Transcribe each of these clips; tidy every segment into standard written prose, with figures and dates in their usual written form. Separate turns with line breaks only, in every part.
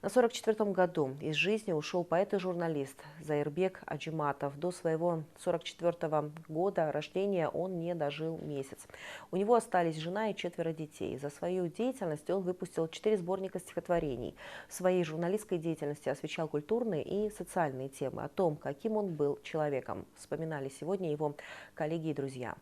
На 44-м году из жизни ушел поэт и журналист Заирбек Аджиматов. До своего 44-го года рождения он не дожил месяц. У него остались жена и 4 детей. За свою деятельность он выпустил 4 сборника стихотворений. В своей журналистской деятельности освещал культурные и социальные темы. О том, каким он был человеком, вспоминали сегодня его коллеги и друзья.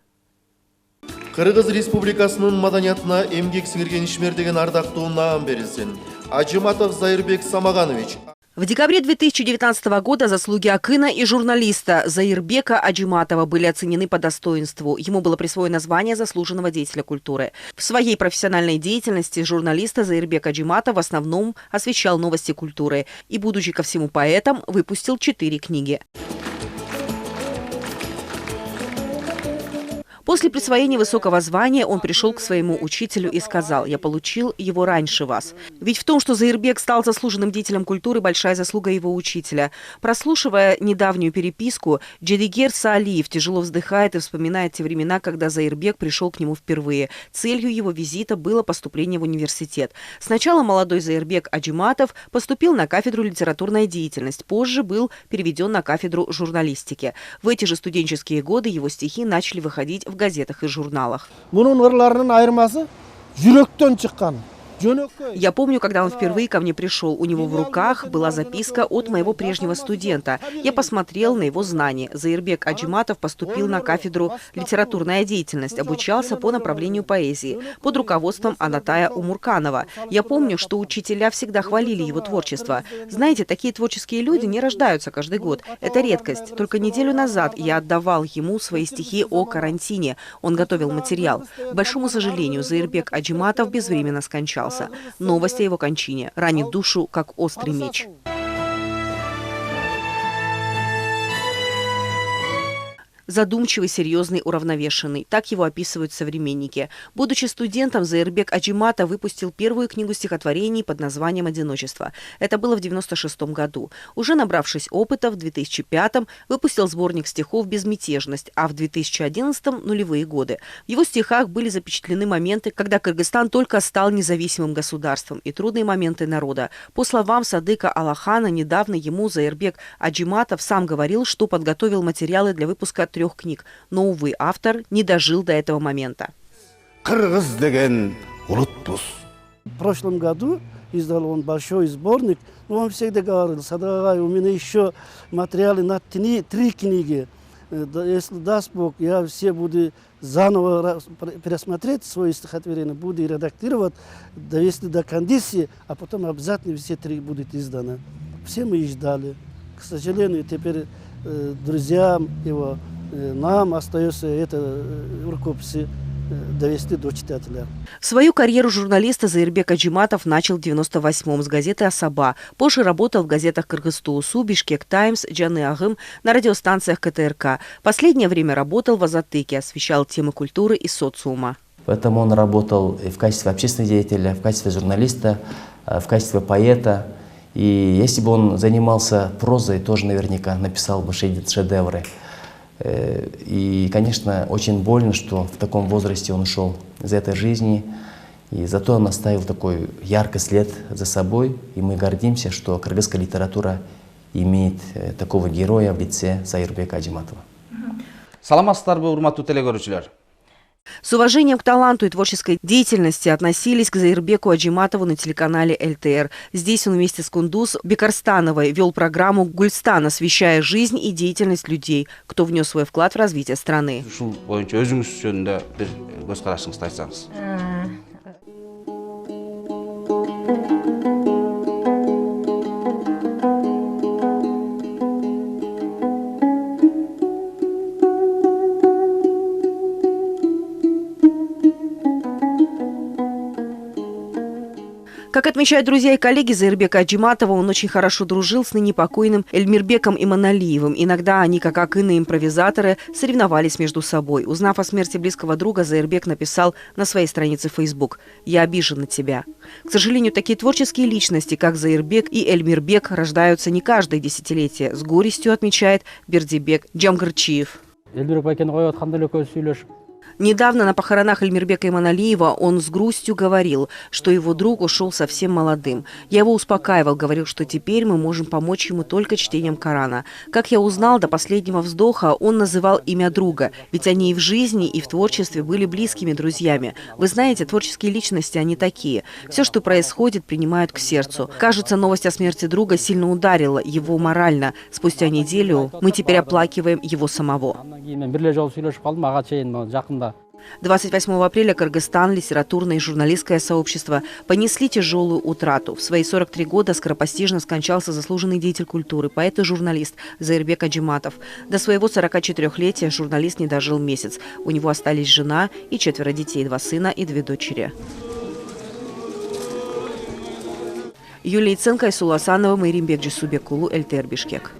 Кыргыз Республикасынын маданиятына эмгек сиңирген ишмердеген ардактуу наам берилсин. Аджиматов Заирбек Самаганович.
В декабре 2019 года заслуги акына и журналиста Заирбека Аджиматова были оценены по достоинству. Ему было присвоено звание заслуженного деятеля культуры. В своей профессиональной деятельности журналиста Заирбек Аджиматов в основном освещал новости культуры и, будучи ко всему поэтом, выпустил 4 книги. После присвоения высокого звания он пришел к своему учителю и сказал: «Я получил его раньше вас». Ведь в том, что Заирбек стал заслуженным деятелем культуры, большая заслуга его учителя. Прослушивая недавнюю переписку, Джедигер Саалиев тяжело вздыхает и вспоминает те времена, когда Заирбек пришел к нему впервые. Целью его визита было поступление в университет. Сначала молодой Заирбек Аджиматов поступил на кафедру литературная деятельность, позже был переведен на кафедру журналистики. В эти же студенческие годы его стихи начали выходить в газетах и журналах. Я помню, когда он впервые ко мне пришел, у него в руках была записка от моего прежнего студента. Я посмотрел на его знания. Заирбек Аджиматов поступил на кафедру литературная деятельность, обучался по направлению поэзии под руководством Анатая Умурканова. Я помню, что учителя всегда хвалили его творчество. Знаете, такие творческие люди не рождаются каждый год. Это редкость. Только неделю назад я отдавал ему свои стихи о карантине. Он готовил материал. К большому сожалению, Заирбек Аджиматов безвременно скончался. Новость о его кончине ранит душу, как острый меч. Задумчивый, серьезный, уравновешенный. Так его описывают современники. Будучи студентом, Заирбек Аджиматов выпустил первую книгу стихотворений под названием «Одиночество». Это было в 1996 году. Уже набравшись опыта, в 2005 выпустил сборник стихов «Безмятежность», а в 2011 нулевые годы. В его стихах были запечатлены моменты, когда Кыргызстан только стал независимым государством, и трудные моменты народа. По словам Садыка Алахана, недавно ему Заирбек Аджиматов сам говорил, что подготовил материалы для выпуска 3 книг, но, увы, автор не дожил до этого момента.
В прошлом году издал он большой сборник, но он всегда говорил: «Садагай, у меня еще материалы на 3 книги. Если даст Бог, я все буду заново пересмотреть свои стихотворения, буду редактировать, довести до кондиции, а потом обязательно все 3 будут изданы». Все мы ждали. К сожалению, теперь друзьям его, нам остается это рукописи довести до читателя.
Свою карьеру журналиста Заирбек Аджиматов начал в 1998-м с газеты «Асаба». Позже работал в газетах «Кыргыз-Туусу», «Бишкек Таймс», «Джаны Агым», на радиостанциях КТРК. Последнее время работал в «Азаттыке», освещал темы культуры и социума.
Поэтому он работал и в качестве общественного деятеля, в качестве журналиста, в качестве поэта. И если бы он занимался прозой, тоже наверняка написал бы шедевры. И, конечно, очень больно, что в таком возрасте он ушел из этой жизни. И зато он оставил такой яркий след за собой. И мы гордимся, что кыргызская литература имеет такого героя в лице Заирбека Аджиматова.
Саламатсыздарбы, урматтуу телекөрүүчүлөр.
С уважением к таланту и творческой деятельности относились к Заирбеку Аджиматову на телеканале ЛТР. Здесь он вместе с Кундуз Бекарстановой вел программу «Гульстан», освещая жизнь и деятельность людей, кто внес свой вклад в развитие страны.
Ушул боюнча өзүңүз жөнүндө бир көз карашыңызды айтсаңыз.
Как отмечают друзья и коллеги Заирбека Аджиматова, он очень хорошо дружил с ныне покойным Эльмирбеком Иманалиевым. Иногда они, как акыны импровизаторы, соревновались между собой. Узнав о смерти близкого друга, Заирбек написал на своей странице Facebook: «Я обижен на тебя». К сожалению, такие творческие личности, как Заирбек и Эльмирбек, рождаются не каждое десятилетие. С горестью отмечает Бердибек Джамгырчиев. Недавно на похоронах Эльмирбека Иманалиева он с грустью говорил, что его друг ушел совсем молодым. Я его успокаивал, говорил, что теперь мы можем помочь ему только чтением Корана. Как я узнал, до последнего вздоха он называл имя друга, ведь они и в жизни, и в творчестве были близкими друзьями. Вы знаете, творческие личности, они такие. Все, что происходит, принимают к сердцу. Кажется, новость о смерти друга сильно ударила его морально. Спустя неделю мы теперь оплакиваем его самого. 28 апреля Кыргызстан, литературное и журналистское сообщество понесли тяжелую утрату. В свои 43 года скоропостижно скончался заслуженный деятель культуры, поэт и журналист Заирбек Аджиматов. До своего 44-летия журналист не дожил месяц. У него остались жена и 4 детей, 2 сына и 2 дочери. Юлия Иценко, Айсулу Асанова, Майримбек Джисубекулу, ЛТР Бишкек.